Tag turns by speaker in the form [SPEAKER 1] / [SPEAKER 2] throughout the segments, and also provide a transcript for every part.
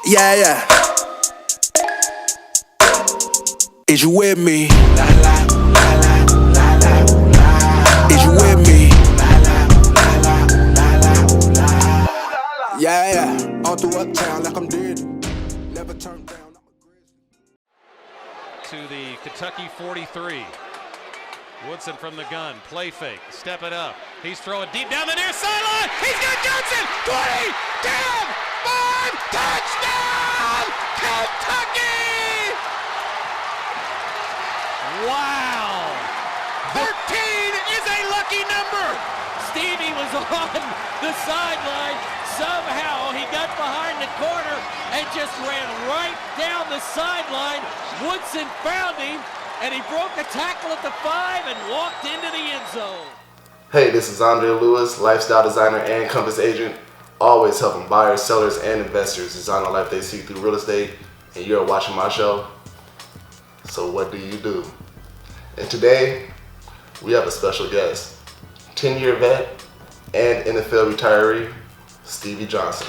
[SPEAKER 1] Yeah, yeah. Is you with me? Is you with me? Yeah, yeah. All through uptown like I'm dead. Never turned down.
[SPEAKER 2] To the Kentucky 43. Woodson from the gun, play fake, step it up. He's throwing deep down the near sideline. He's got Johnson. 20, 10, 5, touchdown, Kentucky! Wow! 13 is a lucky number.
[SPEAKER 3] Stevie was on the sideline. Somehow he got behind the corner and just ran right down the sideline. Woodson found him, and he broke a tackle at the 5 and walked into the end zone.
[SPEAKER 4] Hey, this is Andre Lewis, lifestyle designer and compass agent, always helping buyers, sellers, and investors design the life they seek through real estate, and you're watching my show. So what do you do? And today, we have a special guest, 10-year vet and NFL retiree, Stevie Johnson.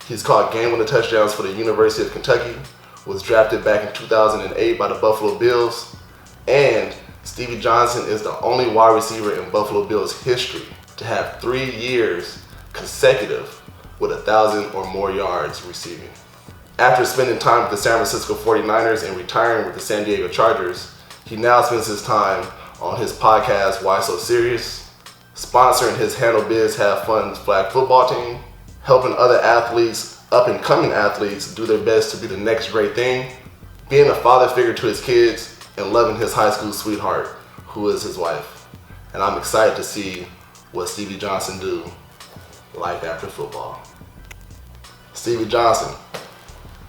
[SPEAKER 4] He's caught game-winning touchdowns for the University of Kentucky, was drafted back in 2008 by the Buffalo Bills, and Stevie Johnson is the only wide receiver in Buffalo Bills history to have 3 years consecutive with 1,000 or more yards receiving. After spending time with the San Francisco 49ers and retiring with the San Diego Chargers, he now spends his time on his podcast, Why So Serious, sponsoring his Handle Biz Have Fun flag football team, helping other athletes, up-and-coming athletes, do their best to be the next great thing, being a father figure to his kids, and loving his high school sweetheart, who is his wife. And I'm excited to see what Stevie Johnson do life after football. Stevie Johnson,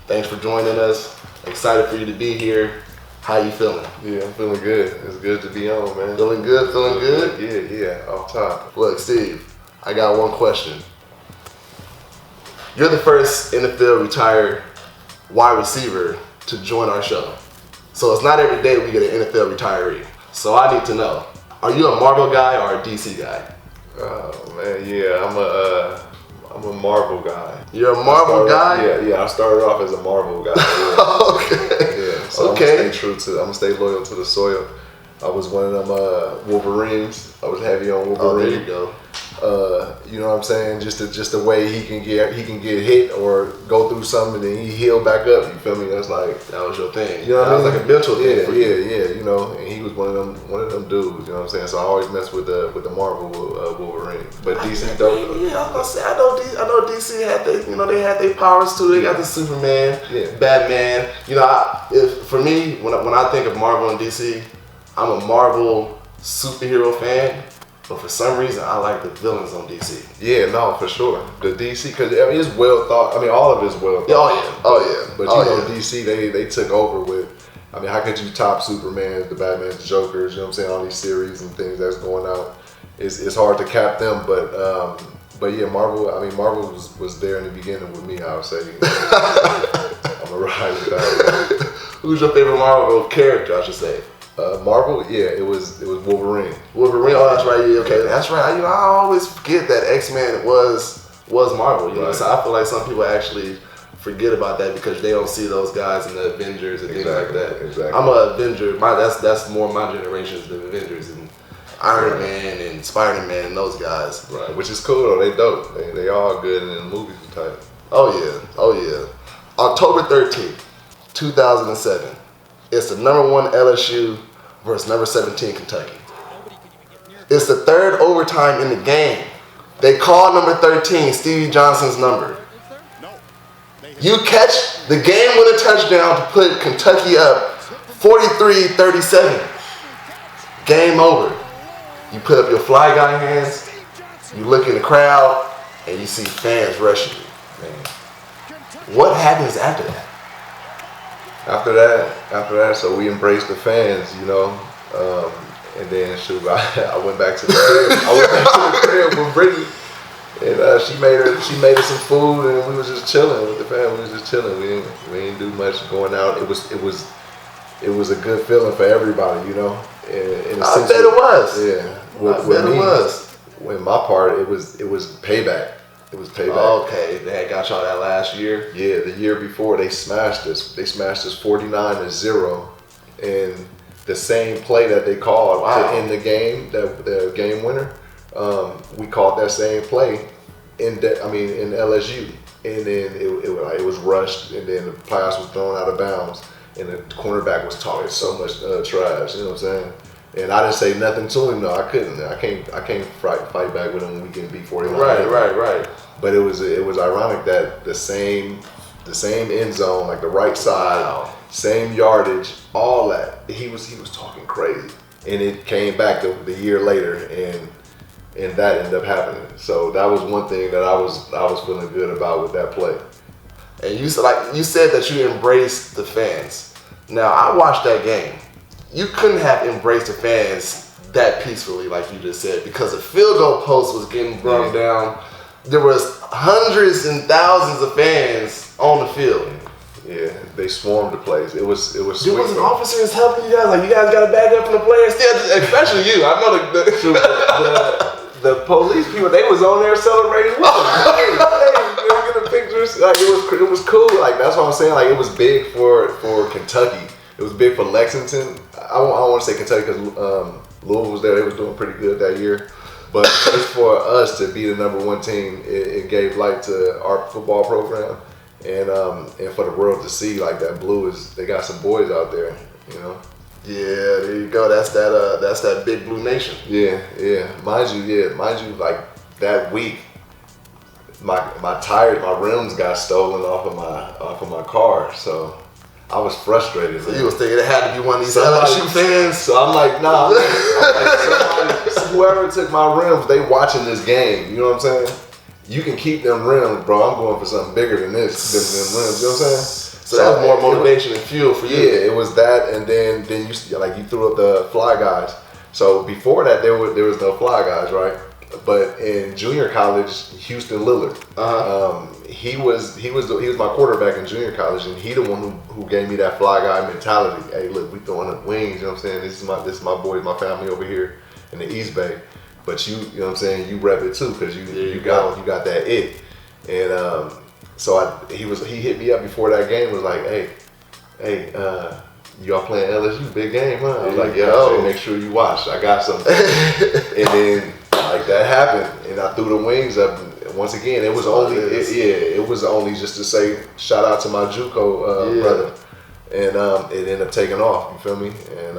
[SPEAKER 4] thanks for joining us. Excited for you to be here. How you feeling?
[SPEAKER 5] Yeah, I'm feeling good. It's good to be on, man.
[SPEAKER 4] Feeling good, feeling good?
[SPEAKER 5] Yeah, off top.
[SPEAKER 4] Look, Steve, I got one question. You're the first NFL retired wide receiver to join our show. So it's not every day we get an NFL retiree. So I need to know, are you a Marvel guy or a DC guy?
[SPEAKER 5] Oh man, yeah, I'm a Marvel guy.
[SPEAKER 4] You're a Marvel guy?
[SPEAKER 5] Yeah, I started off as a Marvel guy. Yeah.
[SPEAKER 4] Okay.
[SPEAKER 5] Yeah, so
[SPEAKER 4] okay.
[SPEAKER 5] I'm gonna stay loyal to the soil. I was one of them Wolverines. I was heavy on Wolverine.
[SPEAKER 4] Oh, there you go.
[SPEAKER 5] You know what I'm saying? Just the way he can get hit or go through something and then he heal back up. You feel me? That's like
[SPEAKER 4] that was your thing.
[SPEAKER 5] You know what I mean?
[SPEAKER 4] That was like a mental thing for you.
[SPEAKER 5] Yeah. You know, and he was one of them dudes. You know what I'm saying? So I always mess with the Marvel Wolverine. But DC though.
[SPEAKER 4] Yeah, I was gonna say I know DC had they had their powers too. They got the Superman, Batman. You know, for me when I think of Marvel and DC, I'm a Marvel superhero fan. But for some reason, I like the villains on DC.
[SPEAKER 5] Yeah, no, for sure. The DC, because I mean, it's well thought. I mean, all of it's well thought.
[SPEAKER 4] Oh yeah.
[SPEAKER 5] But you know, DC, they took over with. I mean, how could you top Superman, the Batman, the Jokers? You know what I'm saying? All these series and things that's going out. It's hard to cap them, but yeah, Marvel. I mean, Marvel was there in the beginning with me. I would say. I'm a ride with that.
[SPEAKER 4] Who's your favorite Marvel character? I should say.
[SPEAKER 5] Marvel, yeah, it was Wolverine.
[SPEAKER 4] Wolverine, oh that's right, yeah, okay, that's right. You know, I always forget that X-Men was Marvel. You know, so I feel like some people actually forget about that because they don't see those guys in the Avengers and things like that.
[SPEAKER 5] Exactly.
[SPEAKER 4] I'm an Avenger. That's more my generation is the Avengers and Iron Man and Spider-Man and those guys.
[SPEAKER 5] Right, which is cool though. They dope. They all good and the movies are tight.
[SPEAKER 4] Oh yeah. October 13th, 2007. It's the number 1 LSU versus number 17 Kentucky. It's the third overtime in the game. They call number 13 Stevie Johnson's number. You catch the game-winning touchdown to put Kentucky up 43-37. Game over. You put up your fly guy hands, you look in the crowd, and you see fans rushing you. Man. What happens after that?
[SPEAKER 5] After that, so we embraced the fans, you know, and then shoot, I went back to the crib. I went back to the crib with Brittany, and she made us some food, and we was just chilling with the family. We was just chilling. We didn't do much going out. It was a good feeling for everybody, you know.
[SPEAKER 4] I bet it was.
[SPEAKER 5] Yeah, with me,
[SPEAKER 4] it was.
[SPEAKER 5] In my part, it was payback. It was payback.
[SPEAKER 4] Okay, they had got y'all that last year.
[SPEAKER 5] Yeah, the year before they smashed us. They smashed us 49-0, and the same play that they called to end the game, the game winner, we called that same play in LSU, and then it was rushed, and then the pass was thrown out of bounds, and the cornerback was talking so much trash. You know what I'm saying? And I didn't say nothing to him. No, I couldn't. I can't fight back with him when we can beat 49.
[SPEAKER 4] Right.
[SPEAKER 5] But it was ironic that the same end zone, like the right side, same yardage, all that. He was talking crazy, and it came back the year later, and that ended up happening. So that was one thing that I was feeling good about with that play.
[SPEAKER 4] And you said that you embraced the fans. Now I watched that game. You couldn't have embraced the fans that peacefully, like you just said, because the field goal post was getting brought down. There was hundreds and thousands of fans on the field.
[SPEAKER 5] Yeah, they swarmed the place. It was
[SPEAKER 4] There
[SPEAKER 5] sweet.
[SPEAKER 4] wasn't officers helping you guys. Like, you guys got to back up from the players. Still, especially you. I know
[SPEAKER 5] the police people, they was on there celebrating with us. Hey, getting pictures. Like it was cool. Like that's what I'm saying. Like it was big for Kentucky. It was big for Lexington. I don't want to say Kentucky because Louisville was there. They was doing pretty good that year. But just for us to be the #1 team, it gave light to our football program, and for the world to see like that blue they got some boys out there, you know.
[SPEAKER 4] Yeah, there you go. That's that big blue nation.
[SPEAKER 5] Yeah. Mind you, like that week, my rims got stolen off of my car, so I was frustrated.
[SPEAKER 4] So you was thinking it had to be one of these LSU fans.
[SPEAKER 5] So I'm like, nah. Whoever took my rims, they watching this game. You know what I'm saying? You can keep them rims, bro. I'm going for something bigger than this, than rims. You know what I'm saying?
[SPEAKER 4] So that was more motivation and fuel for you.
[SPEAKER 5] Yeah, it was that, and then you threw up the fly guys. So before that, there was no fly guys, right? But in junior college, Houston Lillard, he was my quarterback in junior college, and he the one who gave me that fly guy mentality. Hey, look, we throwing up wings. You know what I'm saying? This is my boys, my family over here in the East Bay. But you know what I'm saying? You rep it too, because you got that it. And so he hit me up before that game. Was like, hey, y'all playing LSU, big game, huh? I was like, yeah. Make sure you watch. I got something. And then like that happened, and I threw the wings up. And once again, it was only just to say shout out to my JUCO brother, and it ended up taking off. You feel me? And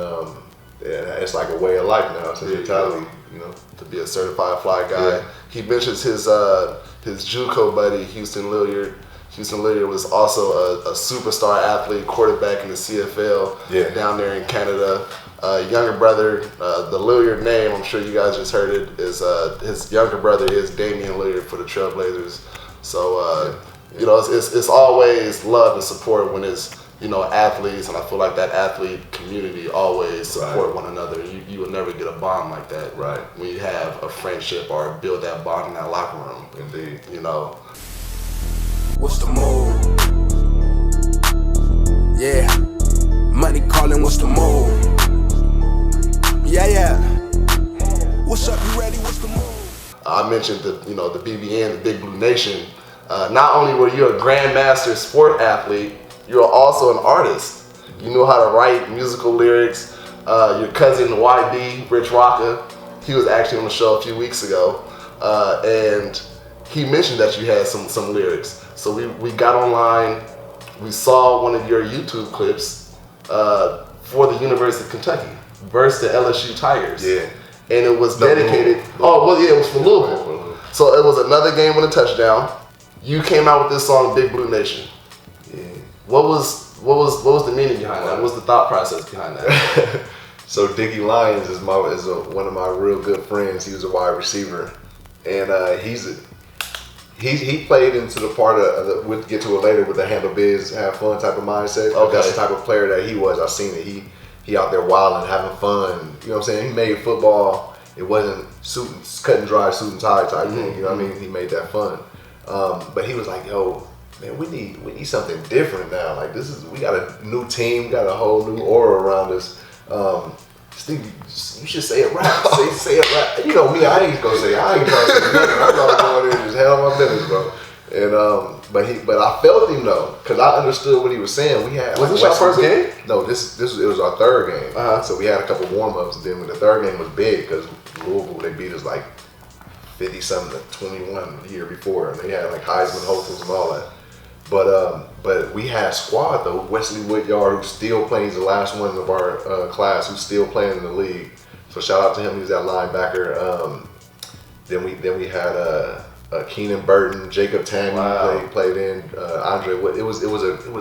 [SPEAKER 5] it's like a way of life now. It's a mentality, you know.
[SPEAKER 4] To be a certified fly guy. Yeah. He mentions his JUCO buddy Houston Lillard. Houston Lillard was also a superstar athlete, quarterback in the CFL down there in Canada. Younger brother, the Lillard name, I'm sure you guys just heard it, is his younger brother is Damian Lillard for the Trailblazers. So, you know, it's always love and support when it's, you know, athletes, and I feel like that athlete community always support one another. You will never get a bond like that when you have a friendship or build that bond in that locker room.
[SPEAKER 5] Indeed.
[SPEAKER 4] You know.
[SPEAKER 1] What's the move? Yeah. Money calling, what's the move? Yeah. What's up, you ready? What's the move?
[SPEAKER 4] I mentioned the BBN, the Big Blue Nation. Not only were you a grandmaster sport athlete, you're also an artist. You know how to write musical lyrics. Your cousin YB, Rich Rocka, he was actually on the show a few weeks ago, and he mentioned that you had some lyrics. So we got online, we saw one of your YouTube clips for the University of Kentucky versus the LSU Tigers.
[SPEAKER 5] Yeah.
[SPEAKER 4] And it was dedicated, it was for Louisville. So it was another game with a touchdown. You came out with this song, Big Blue Nation.
[SPEAKER 5] Yeah.
[SPEAKER 4] What was the meaning behind that? What was the thought process behind that?
[SPEAKER 5] So Dicky Lyons is one of my real good friends. He was a wide receiver, and he played into the part of we'll get to it later with the handle biz, have fun type of mindset. Okay. That's the type of player that he was. I seen it. He out there wilding, having fun. You know what I'm saying? He made football. It wasn't cut and dry, suit and tie type thing. You know what I mean? He made that fun. But he was like, yo, man, we need something different now. Like we got a new team, got a whole new aura around us. Stevie, you should say it right. Say it right. You know me, I ain't trying to say nothing. I'm gonna go in there and just handle my business, bro. And but I felt him though, cause I understood what he was saying. We had
[SPEAKER 4] was this our first game?
[SPEAKER 5] No, it was our third game. So we had a couple warm-ups, and then when the third game was big, cause Louisville, they beat us like 50-something to 21 the year before, and they had like Heisman hopefuls and all that. But we had a squad though. Wesley Woodyard, who still plays, the last one of our class, who's still playing in the league. So shout out to him. He was that linebacker. Then we had Kennan Burton, Jacob Tamme played in. Andre. It was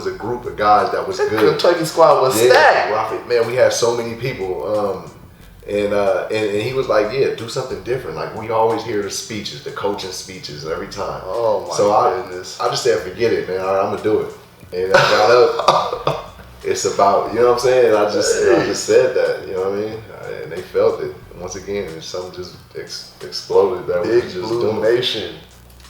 [SPEAKER 5] a group of guys that was good.
[SPEAKER 4] Kentucky squad was stacked.
[SPEAKER 5] Man, we had so many people. And he was like, yeah, do something different. Like, we always hear the speeches, the coaching speeches every time.
[SPEAKER 4] Oh my goodness.
[SPEAKER 5] I just said, forget it, man. I'm gonna do it. And I got up. It's about, you know what I'm saying? I just said that, you know what I mean? And they felt it. Once again, and something just exploded. That
[SPEAKER 4] Big
[SPEAKER 5] was just
[SPEAKER 4] Blue Nation.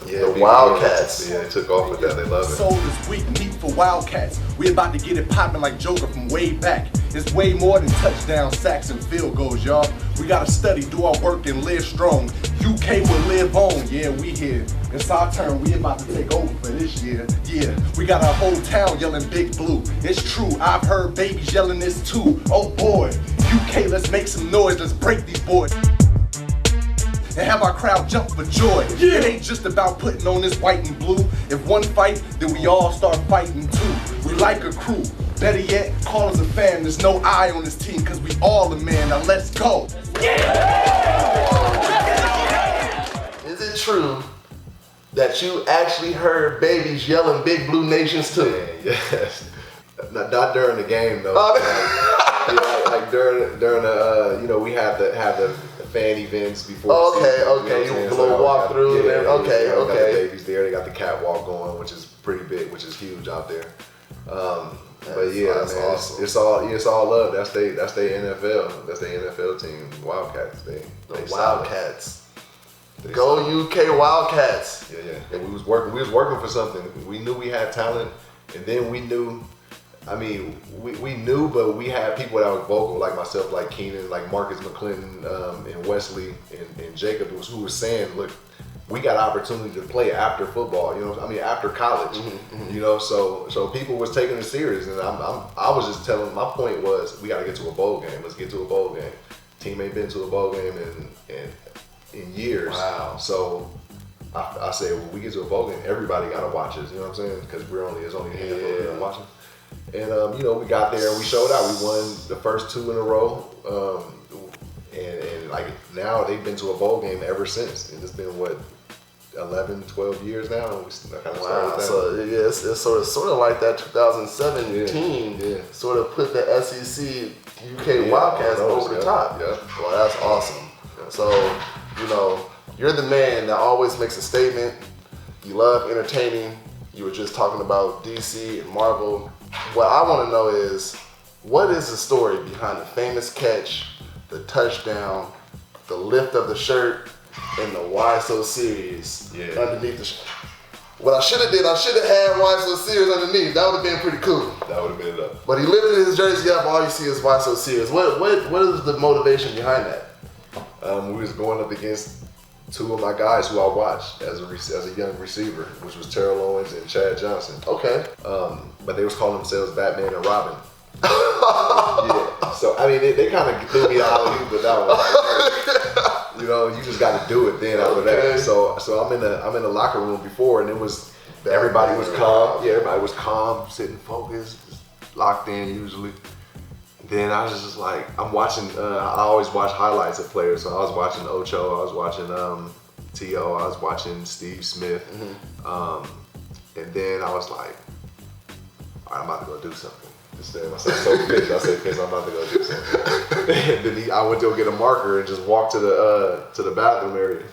[SPEAKER 5] Yeah,
[SPEAKER 4] the Wildcats.
[SPEAKER 5] Yeah, they took off with that. They love it.
[SPEAKER 6] Soul is weak meat for Wildcats. We about to get it popping like Joker from way back. It's way more than touchdown, sacks, and field goals, y'all. We gotta study, do our work, and live strong. UK will live on. Yeah, we here. It's our turn. We about to take over for this year. Yeah, we got our whole town yelling Big Blue. It's true. I've heard babies yelling this too. Oh boy, UK, let's make some noise. Let's break these boys. And have our crowd jump for joy. It ain't just about putting on this white and blue. If one fight, then we all start fighting too. We like a crew. Better yet, call us a fan. There's no I on this team, cause we all a man. Now let's go.
[SPEAKER 4] Is it true that you actually heard babies yelling Big Blue Nations too?
[SPEAKER 5] Man, yes. Not during the game though. Like during the you know, we have the fan events before.
[SPEAKER 4] Okay. You a little walk through.
[SPEAKER 5] They got the
[SPEAKER 4] Okay.
[SPEAKER 5] babies there. They got the catwalk going, which is pretty big, which is huge out there. But yeah,
[SPEAKER 4] that's
[SPEAKER 5] man,
[SPEAKER 4] awesome.
[SPEAKER 5] it's all love. That's their NFL. That's their NFL team, Wildcats. They
[SPEAKER 4] Wildcats. Go UK Wildcats.
[SPEAKER 5] Yeah. And we was working for something. We knew we had talent, and then we knew. I mean, we knew, but we had people that were vocal, like myself, like Keenan, like Marcus McClinton, and Wesley, and Jacob, who was saying, look, we got opportunity to play after football, you know, I mean, after college, you know, so people was taking it serious, and I was just telling, my point was, we got to get to a bowl game. Let's get to a bowl game. Team ain't been to a bowl game in years.
[SPEAKER 4] Wow.
[SPEAKER 5] So I said, well, we get to a bowl game, everybody got to watch us, you know what I'm saying? Because there's only a handful of people watching. And, you know, we got there and we showed out. We won the first 2 in a row. And like now they've been to a bowl game ever since. And it's been, what, 11, 12 years now? And we kind of
[SPEAKER 4] Wow. So, yeah, it's sort of like that 2007 team sort of put the SEC UK Wildcats over the top.
[SPEAKER 5] Yeah.
[SPEAKER 4] Well, that's awesome. So, you know, you're the man that always makes a statement. You love entertaining. You were just talking about DC and Marvel. What I want to know is, what is the story behind the famous catch, the touchdown, the lift of the shirt, and the Why So Serious underneath the shirt? What I should have had Why So Serious underneath. That would have been pretty cool.
[SPEAKER 5] That would have been it up.
[SPEAKER 4] But he lifted his jersey up, all you see is Why So Serious. What is the motivation behind that?
[SPEAKER 5] We was going up against 2 of my guys who I watched as a young receiver, which was Terrell Owens and Chad Johnson.
[SPEAKER 4] Okay.
[SPEAKER 5] But they was calling themselves Batman and Robin. Yeah. So I mean, they kind of threw me out of with that one. You know, you just got to do it then after that. So I'm in the locker room before, and it was everybody was calm. Yeah, everybody was calm, sitting focused, locked in usually. Then I was just like, I'm watching, I always watch highlights of players. So I was watching Ocho, I was watching T.O., I was watching Steve Smith. And then I was like, all right, I'm about to go do something. I said, Fitz, I'm about to go do something. And then I went to go get a marker and just walked to the bathroom area.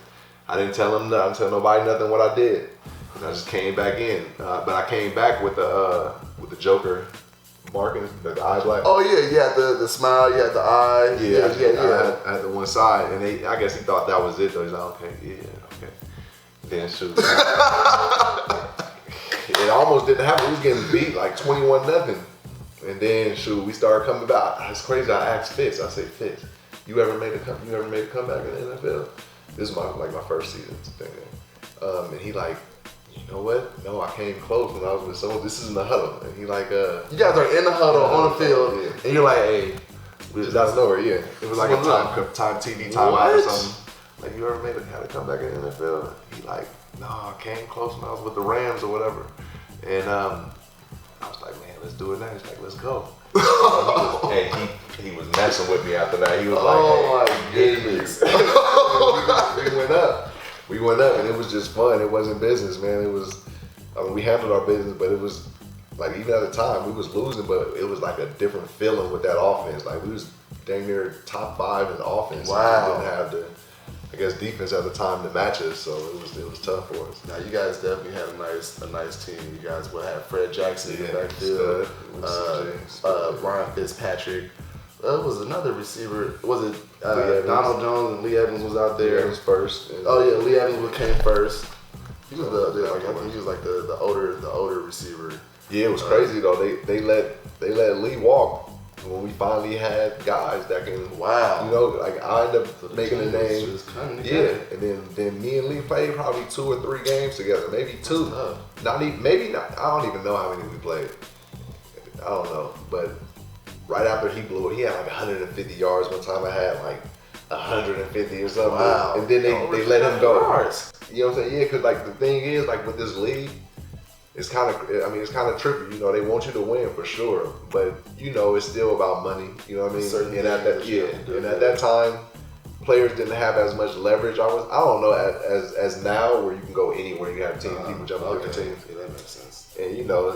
[SPEAKER 5] I didn't tell him, I didn't tell nobody nothing what I did. And I just came back in. But I came back with the Joker marking, the eye black.
[SPEAKER 4] Oh yeah, you had the smile, you had the eye.
[SPEAKER 5] Yeah. I had the one side, and I guess he thought that was it. Though he's like, okay. Then shoot, it almost didn't happen. We was getting beat like 21-0. And then shoot, we started coming back. It's crazy. I asked Fitz. I say, Fitz, you ever made a comeback in the NFL? This is my first season thing. And he like, you know what? No, I came close when I was with someone. This is in the huddle. And he like,
[SPEAKER 4] you guys are in the huddle on the field,
[SPEAKER 5] yeah.
[SPEAKER 4] and you're like, hey,
[SPEAKER 5] just out of nowhere, yeah. It was like a time TV timeout or something. Like, you ever had a comeback in the NFL? He like, no, I came close when I was with the Rams or whatever. And I was like, man, let's do it now. He's like, let's go. And he was messing with me after that. He was like,
[SPEAKER 4] oh my goodness.
[SPEAKER 5] We went up, and it was just fun. It wasn't business, man. It was, I mean, we handled our business, but it was like, even at the time, we was losing, but it was like a different feeling with that offense. Like, we was dang near top 5 in offense.
[SPEAKER 4] Wow.
[SPEAKER 5] We didn't have the, I guess, defense at the time to match us, so it was tough for us.
[SPEAKER 4] Now you guys definitely had a nice team. You guys would have Fred Jackson in the backfield, Brian Fitzpatrick. There was another receiver. Was it Donald Jones and Lee Evans was out there?
[SPEAKER 5] Lee Evans first.
[SPEAKER 4] Oh yeah, Lee Evans came first. He was the older receiver.
[SPEAKER 5] Yeah, it was crazy though. They let Lee walk when we finally had guys that can.
[SPEAKER 4] Wow.
[SPEAKER 5] You know, like I ended up making a name.
[SPEAKER 4] Yeah,
[SPEAKER 5] and then me and Lee played probably 2 or 3 games together, maybe 2. Maybe not. I don't even know how many we played. I don't know, but right after he blew it, he had like 150 yards one time. I had like 150 or something.
[SPEAKER 4] Wow.
[SPEAKER 5] And then they let him go.
[SPEAKER 4] Yards.
[SPEAKER 5] You know what I'm saying? Yeah, because like the thing is, like with this league, it's kind of tricky. You know, they want you to win for sure, but you know, it's still about money. You know what I mean?
[SPEAKER 4] Certainly.
[SPEAKER 5] And at that time, players didn't have as much leverage. I don't know as now where you can go anywhere. You have teams, people jumping on your team.
[SPEAKER 4] Yeah, that makes sense.
[SPEAKER 5] And you know,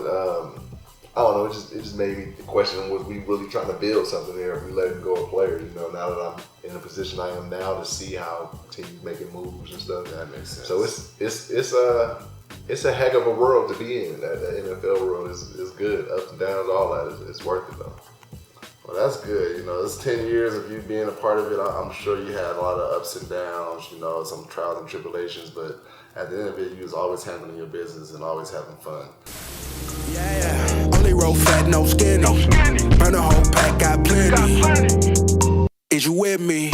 [SPEAKER 5] I don't know. It just made me question: was we really trying to build something there? If we letting go of players, you know, now that I'm in the position I am now to see how teams making moves and stuff.
[SPEAKER 4] That makes sense.
[SPEAKER 5] So it's a heck of a world to be in. That NFL world is good, ups and downs, all that. It's worth it though.
[SPEAKER 4] Well, that's good. You know, it's 10 years of you being a part of it. I'm sure you had a lot of ups and downs. You know, some trials and tribulations, but at the end of it, you was always handling your business and always having fun.
[SPEAKER 1] Yeah, only roll fat, no skinny. Burn a whole pack, got plenty. Is you with me?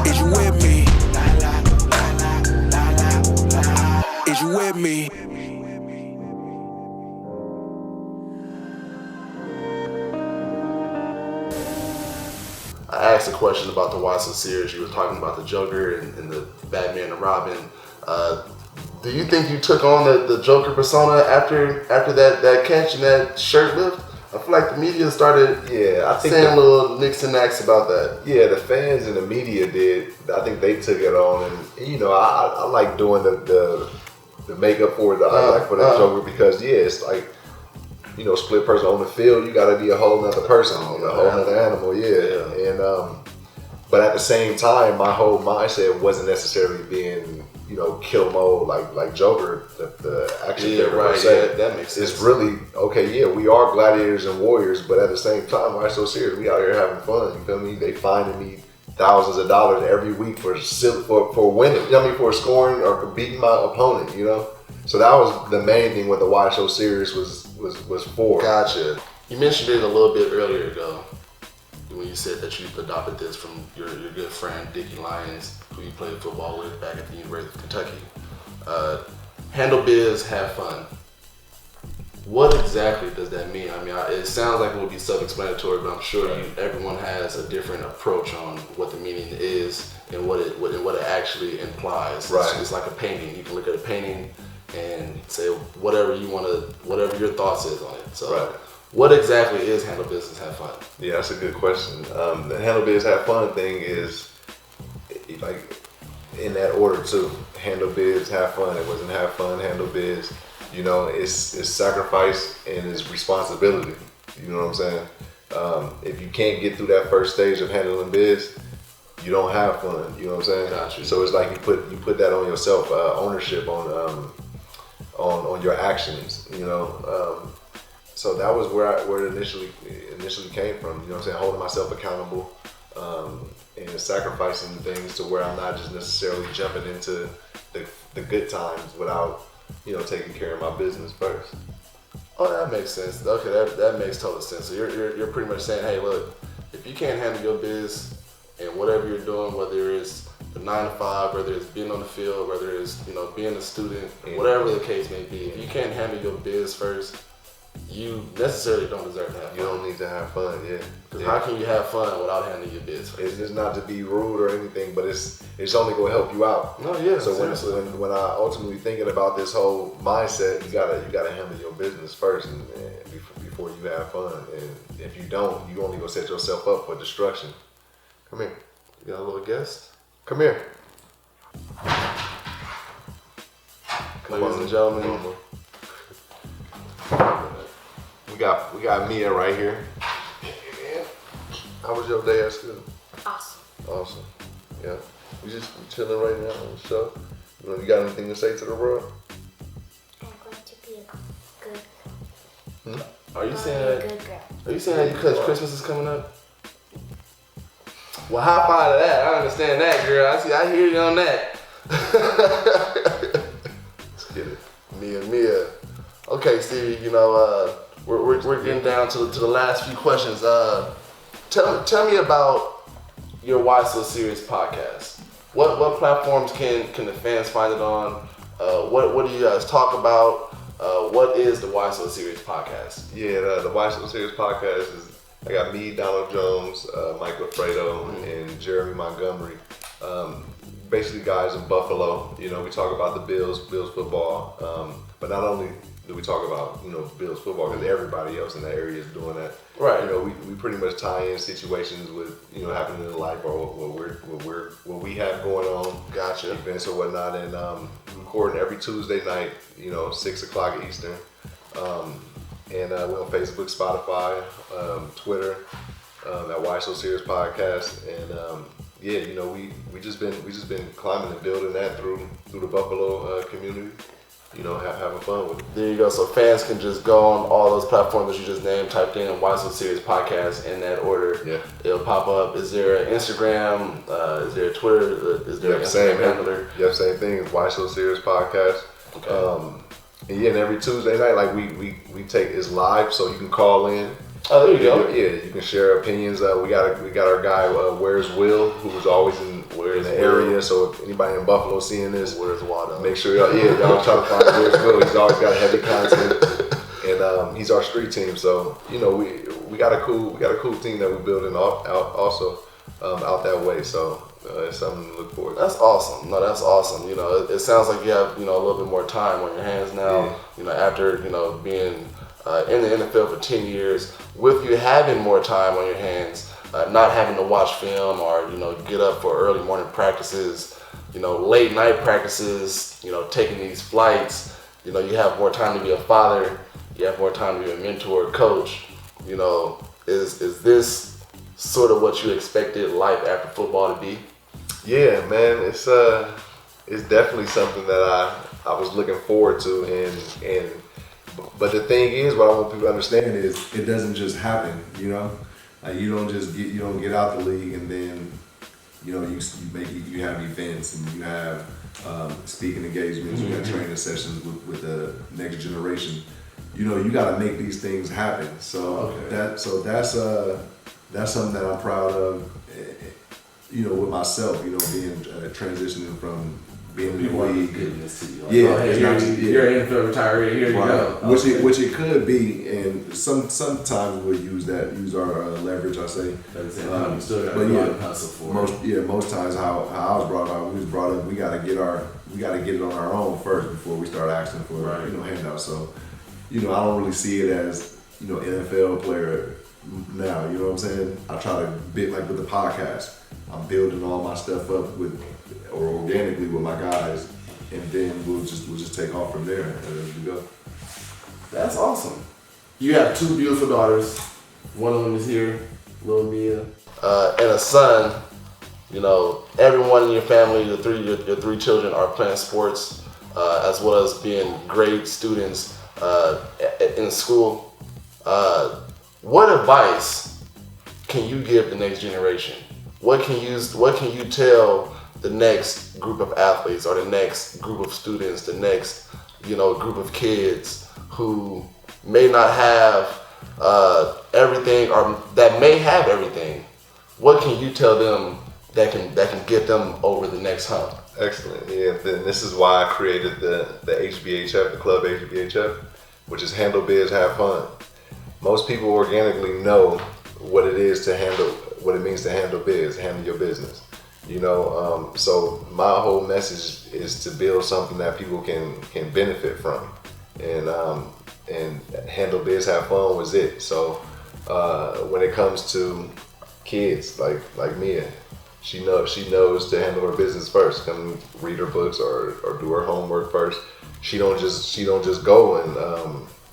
[SPEAKER 1] Is you with me? Is you with me?
[SPEAKER 4] I asked a question about the Watson series. You were talking about the Joker and the Batman and Robin. Do you think you took on the Joker persona after that catch and that shirt lift? I feel like the media started saying little nicks and knacks about that.
[SPEAKER 5] Yeah, the fans and the media did. I think they took it on, and you know, I like doing the makeup for the Joker because it's like, you know, split person on the field, you got to be a whole nother person, a whole nother animal, yeah. And but at the same time, my whole mindset wasn't necessarily being, you know, kill mode like Joker, the action character.
[SPEAKER 4] Right. Yeah, that makes sense.
[SPEAKER 5] It's really okay. Yeah, we are gladiators and warriors, but at the same time, why so serious? We out here having fun. You feel me? They finding me thousands of dollars every week for winning. You know what I mean? For scoring or beating my opponent. You know. So that was the main thing. What the Why So Serious was for.
[SPEAKER 4] Gotcha. You mentioned it a little bit earlier ago when you said that you adopted this from your good friend Dicky Lyons, who you played football with back at the University of Kentucky. Handle biz, have fun. What exactly does that mean? I mean, it sounds like it would be self-explanatory, but I'm sure everyone has a different approach on what the meaning is and what it actually implies.
[SPEAKER 5] Right.
[SPEAKER 4] It's like a painting. You can look at a painting and say whatever your thoughts is on it. So, What exactly is handle business, have fun?
[SPEAKER 5] Yeah, that's a good question. The handle biz, have fun thing is like in that order too. Handle biz, have fun. It wasn't have fun, handle biz. You know, it's sacrifice and it's responsibility. You know what I'm saying? If you can't get through that first stage of handling biz, you don't have fun. You know what I'm saying?
[SPEAKER 4] Gotcha.
[SPEAKER 5] So it's like you put that on yourself, ownership on your actions. You know. So that was where it initially came from. You know what I'm saying? Holding myself accountable and sacrificing things to where I'm not just necessarily jumping into the good times without, you know, taking care of my business first.
[SPEAKER 4] Oh, that makes sense. Okay, that makes total sense. So you're pretty much saying, hey, look, if you can't handle your biz and whatever you're doing, whether it's the 9 to 5, whether it's being on the field, whether it's being a student, whatever the case may be, if you can't handle your biz first, you necessarily don't deserve to have fun.
[SPEAKER 5] You don't need to have fun, yeah.
[SPEAKER 4] Because how can you have fun without handling your biz first?
[SPEAKER 5] It's just not to be rude or anything, but it's only gonna help you out.
[SPEAKER 4] No, yeah.
[SPEAKER 5] So when I ultimately thinking about this whole mindset, you gotta handle your business first, and before you have fun. And if you don't, you only gonna set yourself up for destruction. Come here.
[SPEAKER 4] You got a little guest?
[SPEAKER 5] Come here.
[SPEAKER 4] Ladies and gentlemen.
[SPEAKER 5] We got Mia right here. How was your day at school?
[SPEAKER 7] Awesome.
[SPEAKER 5] Awesome. Yeah. We chilling right now on the show. You got anything to say to the world?
[SPEAKER 7] I'm going to be a good girl.
[SPEAKER 4] Are you saying
[SPEAKER 7] a
[SPEAKER 4] that?
[SPEAKER 7] good girl.
[SPEAKER 4] Are you saying that because Christmas is coming up? Well, high five to that. I understand that, girl. I hear you on that.
[SPEAKER 5] Let's get it.
[SPEAKER 4] Mia. Okay, Stevie. We're getting down to the last few questions. Tell me about your Why So Serious podcast. What platforms can the fans find it on? What do you guys talk about? What is the Why So Serious podcast?
[SPEAKER 5] Yeah, the Why So Serious podcast is, I got me, Donald Jones, Mike LaFredo, and Jeremy Montgomery. Basically guys in Buffalo. We talk about the Bills football, but not only do we talk about Bills football, because everybody else in that area is doing that.
[SPEAKER 4] Right.
[SPEAKER 5] We pretty much tie in situations with happening in life or what we have going on.
[SPEAKER 4] Gotcha.
[SPEAKER 5] Events or whatnot, and recording every Tuesday night, 6:00 Eastern. And we're on Facebook, Spotify, Twitter, at Why So Serious Podcast, and we just been climbing and building that through the Buffalo community. Having fun with it.
[SPEAKER 4] There you go. So fans can just go on all those platforms that you just named, typed in Why So Serious Podcast in that order.
[SPEAKER 5] Yeah.
[SPEAKER 4] It'll pop up. Is there an Instagram? Is there a Twitter? Is there an Instagram handler?
[SPEAKER 5] Yep, same thing. Why So Serious Podcast.
[SPEAKER 4] Okay.
[SPEAKER 5] And every Tuesday night, like we take it's live, so you can call in.
[SPEAKER 4] Oh, there you go.
[SPEAKER 5] Yeah, you can share opinions. We got our guy, Where's Will, who's always in the area. So if anybody in Buffalo seeing this,
[SPEAKER 4] Where's Waldo?
[SPEAKER 5] make sure y'all try to find Where's Will. He's always got heavy content, and he's our street team. So we got a cool team that we're building also out that way. So it's something to look forward to.
[SPEAKER 4] That's awesome. No, that's awesome. It sounds like you have a little bit more time on your hands now.
[SPEAKER 5] Yeah.
[SPEAKER 4] After being in the NFL for 10 years, with you having more time on your hands, not having to watch film or get up for early morning practices, late night practices, taking these flights, you have more time to be a father, you have more time to be a mentor, coach. Is this sort of what you expected life after football to be?
[SPEAKER 5] Yeah, man, it's definitely something that I was looking forward to, but the thing is, what I want people to understand is it doesn't just happen, Like you don't get out the league and then, you have events and you have speaking engagements, you have training sessions with the next generation. You got to make these things happen. So that's something that I'm proud of. With myself, being transitioning from being in the league.
[SPEAKER 8] You're an NFL retiree. Here you go.
[SPEAKER 5] Which it could be, and sometimes we'll use our leverage. I say, most times how I was brought up, we got to get it on our own first before we start asking for handouts. So, I don't really see it as NFL player now. You know what I'm saying? I try to build like with the podcast. I'm building all my stuff up organically with my guys, and then we'll just take off from there as we go.
[SPEAKER 4] That's awesome. You have 2 beautiful daughters. One of them is here, little Mia, and a son. Everyone in your family, your three children are playing sports, as well as being great students in school. What advice can you give the next generation? What can you tell the next group of athletes or the next group of students, the next group of kids who may not have everything, or that may have everything, what can you tell them that can get them over the next hump?
[SPEAKER 5] Excellent. Yeah, then this is why I created the HBHF, the Club HBHF, which is handle biz, have fun. Most people organically know what it is to handle, what it means to handle biz, handle your business. You know, so my whole message is to build something that people can benefit from, and handle biz, have fun was it. So when it comes to kids like Mia, she knows to handle her business first. Come read her books or do her homework first. She don't just go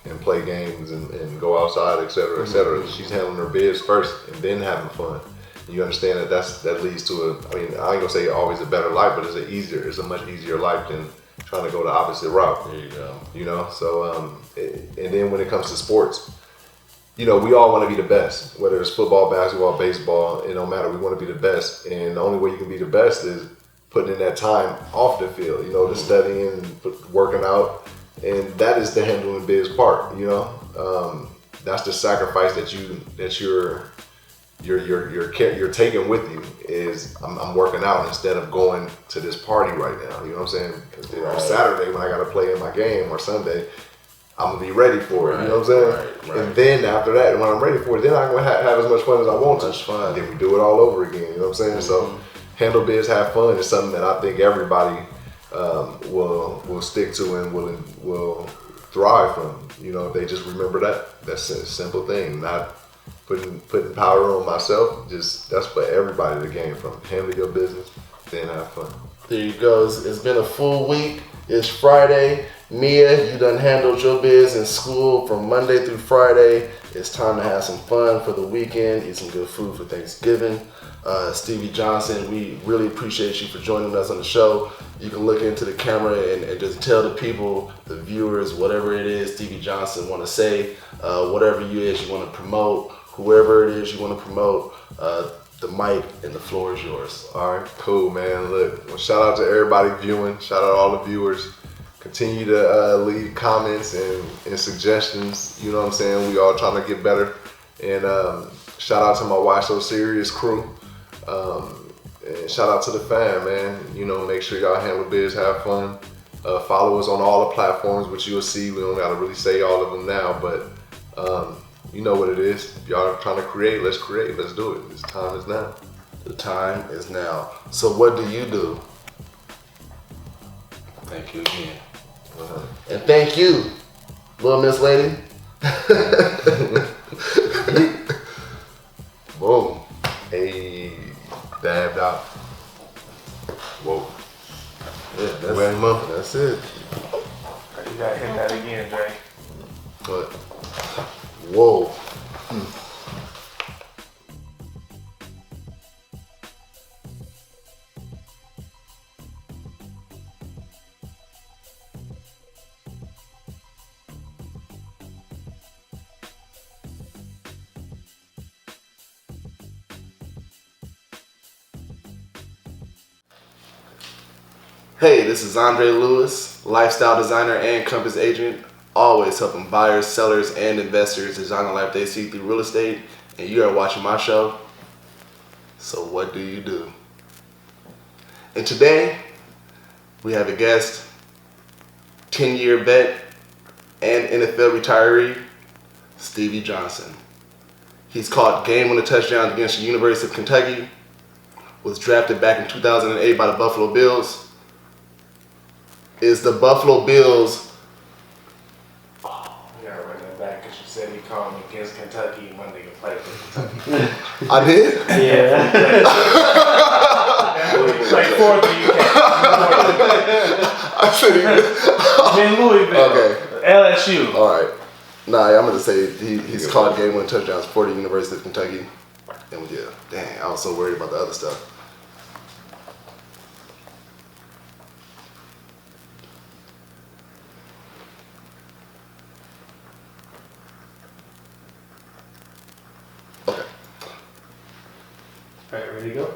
[SPEAKER 5] and play games and go outside, etc., etc. She's handling her biz first and then having fun. You understand that leads to I ain't gonna say always a better life, but it's a much easier life than trying to go the opposite route.
[SPEAKER 4] There you go.
[SPEAKER 5] You know, so and then when it comes to sports, you know, we all want to be the best, whether it's football, basketball, baseball, it don't matter. We want to be the best, and the only way you can be the best is putting in that time off the field, you know, the studying, working out, and that is the handling biz part, you know. That's the sacrifice that you're taking with you is I'm working out instead of going to this party right now, you know what I'm saying? Because on Saturday when I got to play in my game, or Sunday, I'm gonna be ready for it, you know what I'm saying? Right. And then after that, when I'm ready for it, then I'm gonna have as much fun as I want to. That's fun. Then we do it all over again, you know what I'm saying? So handle biz, have fun is something that I think everybody will stick to and will thrive from. You know, if they just remember that. That's a simple thing. Not putting power on myself. Just that's for everybody to gain from. Handle your business, then have fun.
[SPEAKER 4] There you go. It's been a full week. It's Friday. Mia, you done handled your biz in school from Monday through Friday. It's time to have some fun for the weekend, eat some good food for Thanksgiving. Stevie Johnson, we really appreciate you for joining us on the show. You can look into the camera and just tell the people, the viewers, whatever it is Stevie Johnson want to say, whatever you want to promote, whoever it is you want to promote, the mic and the floor is yours.
[SPEAKER 5] All right, cool, man. Look, well, shout out to everybody viewing. Shout out to all the viewers. Continue to leave comments and suggestions. You know what I'm saying? We all trying to get better. And shout out to my Why So Serious crew. And shout out to the fam, man. You know, make sure y'all handle biz, have fun. Follow us on all the platforms, which you'll see. We don't gotta really say all of them now, but you know what it is. If y'all are trying to create, let's create. Let's do it. This time is now.
[SPEAKER 4] The time is now. So what do you do? Thank you again. And thank you, little Miss Lady. Boom.
[SPEAKER 5] Hey, dabbed out. Whoa.
[SPEAKER 4] Yeah, that's it.
[SPEAKER 8] You gotta hit that again, Dre.
[SPEAKER 4] But, whoa. Hey, this is Andre Lewis, lifestyle designer and compass agent, always helping buyers, sellers, and investors design the life they see through real estate, and you are watching my show. So what do you do? And today, we have a guest, 10-year vet and NFL retiree, Stevie Johnson. He's caught game-winning touchdowns against the University of Kentucky, was drafted back in 2008 by the Buffalo Bills. Is the Buffalo Bills?
[SPEAKER 8] Oh, you gotta run that back because you said he called me against Kentucky when they played for Kentucky.
[SPEAKER 4] I did?
[SPEAKER 8] Yeah. Like for the UK.
[SPEAKER 4] I said he did.
[SPEAKER 8] In Louisville.
[SPEAKER 4] Okay.
[SPEAKER 8] LSU.
[SPEAKER 4] All right. Nah, I'm gonna say he's caught game-winning touchdowns for the University of Kentucky. And yeah, dang, I was so worried about the other stuff.
[SPEAKER 8] Alright, ready to go?